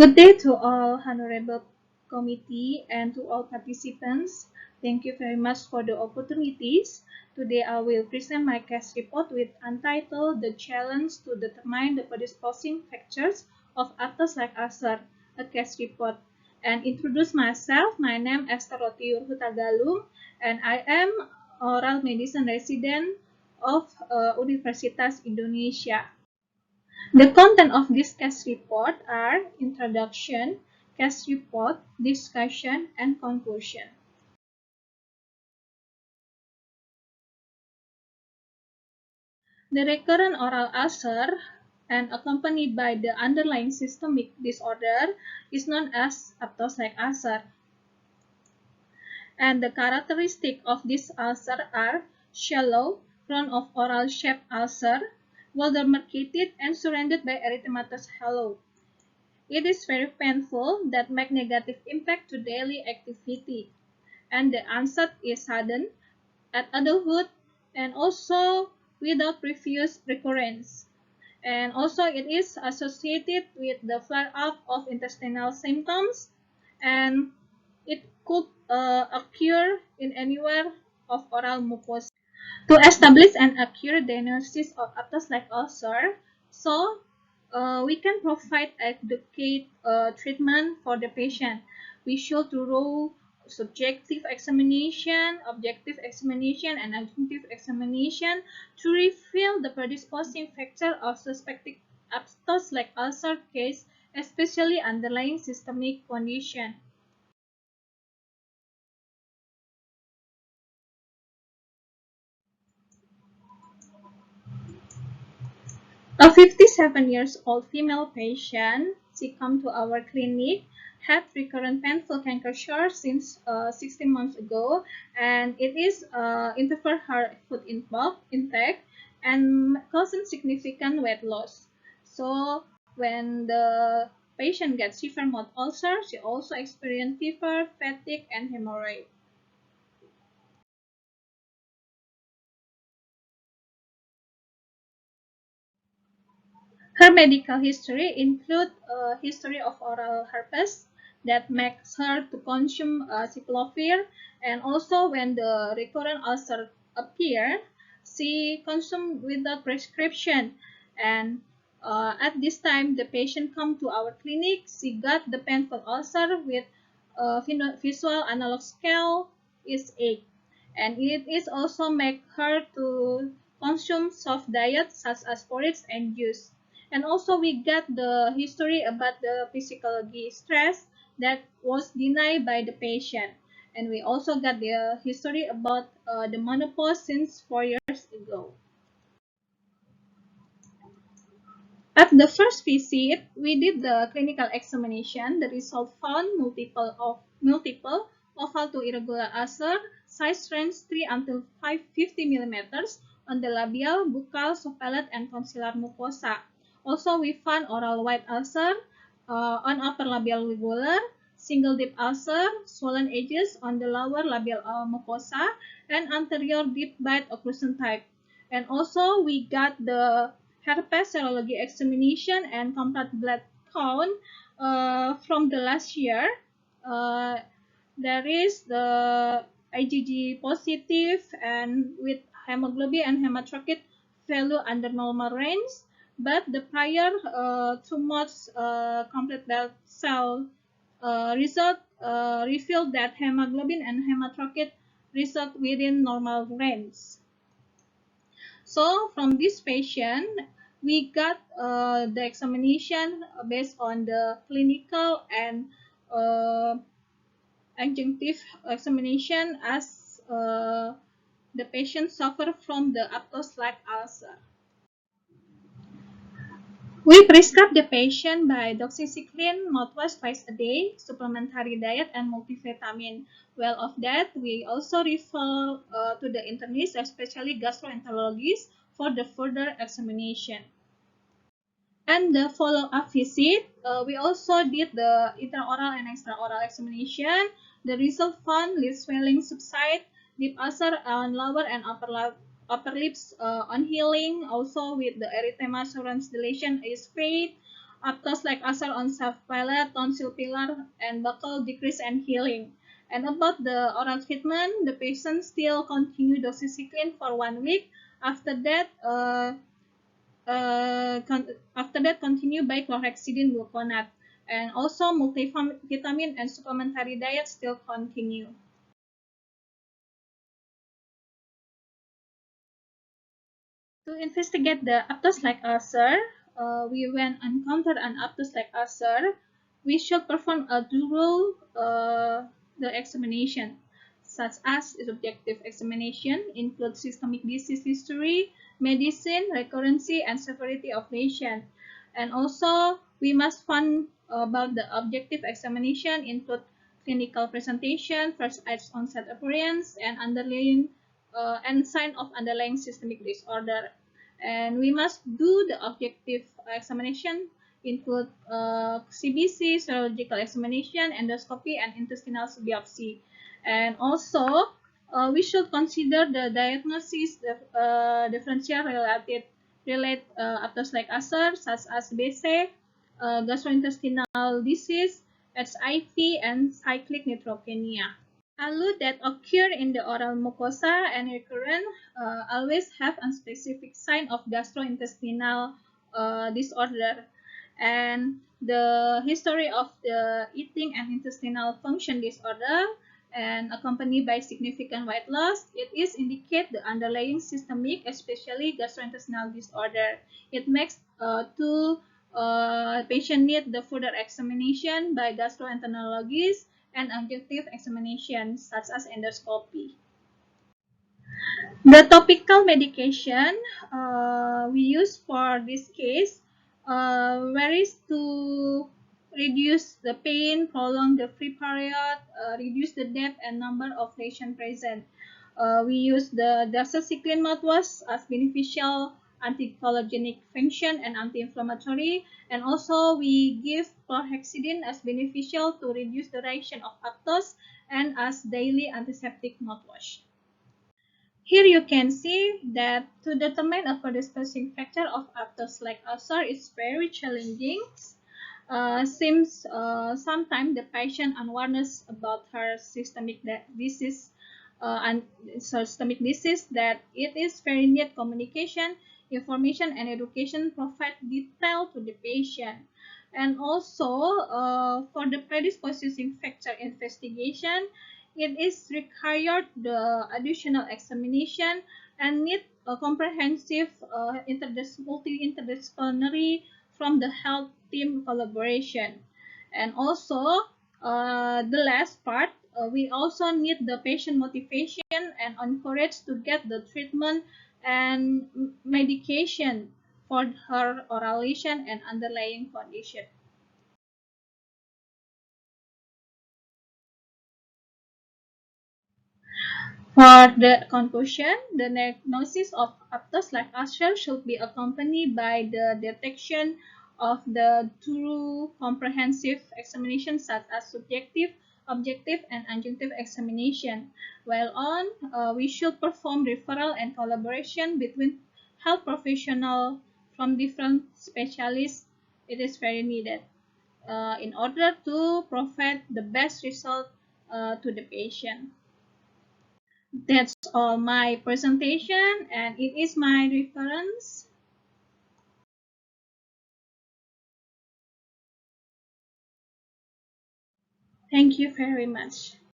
Good day to all honorable committee and to all participants. Thank you very much for the opportunities. Today I will present my case report with untitled The Challenge to Determine the Predisposing Factors of Aphthous like Ulcer, a case report, and introduce myself. My name is Esther Rotius Hutagalung, and I am oral medicine resident of Universitas Indonesia. The content of this case report are introduction, case report, discussion, and conclusion. The recurrent oral ulcer and accompanied by the underlying systemic disorder is known as Aphthous-like ulcer. And the characteristics of this ulcer are shallow, crown of oral shaped ulcer, well demarcated and surrounded by erythematous halo. It is very painful that make negative impact to daily activity, and the onset is sudden at adulthood and also without previous recurrence. And also it is associated with the flare-up of intestinal symptoms, and it could occur in anywhere of oral mucosa. To establish an accurate diagnosis of Aphthous-like ulcer, so we can provide adequate treatment for the patient. We should do subjective examination, objective examination, and adjunctive examination to reveal the predisposing factor of suspected Aphthous-like ulcer case, especially underlying systemic condition. A 57 years old female patient, she come to our clinic, had recurrent painful canker sores since 16 months ago, and it is interfere her food intake and causing significant weight loss. So when the patient gets severe mouth ulcer, she also experienced fever, fatigue, and hemorrhage. Her medical history includes a history of oral herpes that makes her to consume cyclovir, and also when the recurrent ulcer appeared, she consumed without prescription. And at this time, the patient come to our clinic. She got the painful ulcer with visual analog scale is 8, and it is also make her to consume soft diet such as porridge and juice. And also we got the history about the physiology stress that was denied by the patient. And we also got the history about the menopause since 4 years ago. At the first visit, we did the clinical examination. The result found multiple oval to irregular ulcer, size range 3 until 550 millimeters on the labial, buccal, subpalate, and condylar mucosa. Also, we found oral white ulcer on upper labial regular, single deep ulcer, swollen edges on the lower labial mucosa, and anterior deep bite occlusion type. And also, we got the herpes serology examination and complete blood count from the last year. Uh, there is the IgG positive and with hemoglobin and hematocrit value under normal range, but the prior 2 months complete blood cell result revealed that hemoglobin and hematocrit result within normal range. So from this patient, we got the examination based on the clinical and uh, adjunctive examination as the patient suffer from the Aphthous-like ulcer. We prescribe the patient by doxycycline mouthwash twice a day, supplementary diet, and multivitamin. Well, of that, we also refer to the internist, especially gastroenterologist, for the further examination. And the follow-up visit, we also did the intraoral and extraoral examination. The result found lip swelling subside, deep ulcer on lower and upper lips on healing. Also with the erythema surrounds dilation is fade. Aphthous like ulcer on self-palate, tonsil pillar, and buccal decrease and healing. And about the oral treatment, the patient still continue doxycycline for 1 week. After that, after that continue by chlorhexidine gluconate. And also multivitamin and supplementary diet still continue. To investigate the Aphthous-like ulcer, when encounter an Aphthous-like ulcer, we should perform a thorough the examination, such as subjective examination, include systemic disease history, medicine, recurrency, and severity of lesion. And also, we must find about the objective examination, include clinical presentation, first onset appearance, and underlying and sign of underlying systemic disorder. And we must do the objective examination, include CBC, serological examination, endoscopy, and intestinal biopsy. And also, we should consider the diagnosis, the differential relate Aphthous-like ulcer, such as BC, gastrointestinal disease, HIV, and cyclic neutropenia. Allu that occur in the oral mucosa and recurrent always have a specific sign of gastrointestinal disorder, and the history of the eating and intestinal function disorder and accompanied by significant weight loss, it is indicate the underlying systemic, especially gastrointestinal disorder. It makes patient need the further examination by gastroenterologist and objective examination such as endoscopy. The topical medication we use for this case varies to reduce the pain, prolong the free period, reduce the depth and number of lesions present. We use the doxycycline mouthwash as beneficial anticollagenic function and anti-inflammatory, and also we give chlorhexidine as beneficial to reduce the reaction of Aphthous and as daily antiseptic mouthwash. Here you can see that to determine a predisposing factor of Aphthous-like ulcer is very challenging. Seems sometimes the patient unawareness about her disease and systemic disease that it is very need communication, information, and education provide detail to the patient. And also for the predisposing factor investigation, it is required the additional examination and need a comprehensive multi-interdisciplinary from the health team collaboration. And also, the last part, we also need the patient motivation and encourage to get the treatment and medication for her oral lesion and underlying condition. For the conclusion, the diagnosis of Aphthous-like ulcer should be accompanied by the detection of the thorough comprehensive examination such as subjective, objective, and adjunctive examination. While on, we should perform referral and collaboration between health professionals from different specialists. It is very needed in order to provide the best result to the patient. That's all my presentation and it is my reference. Thank you very much.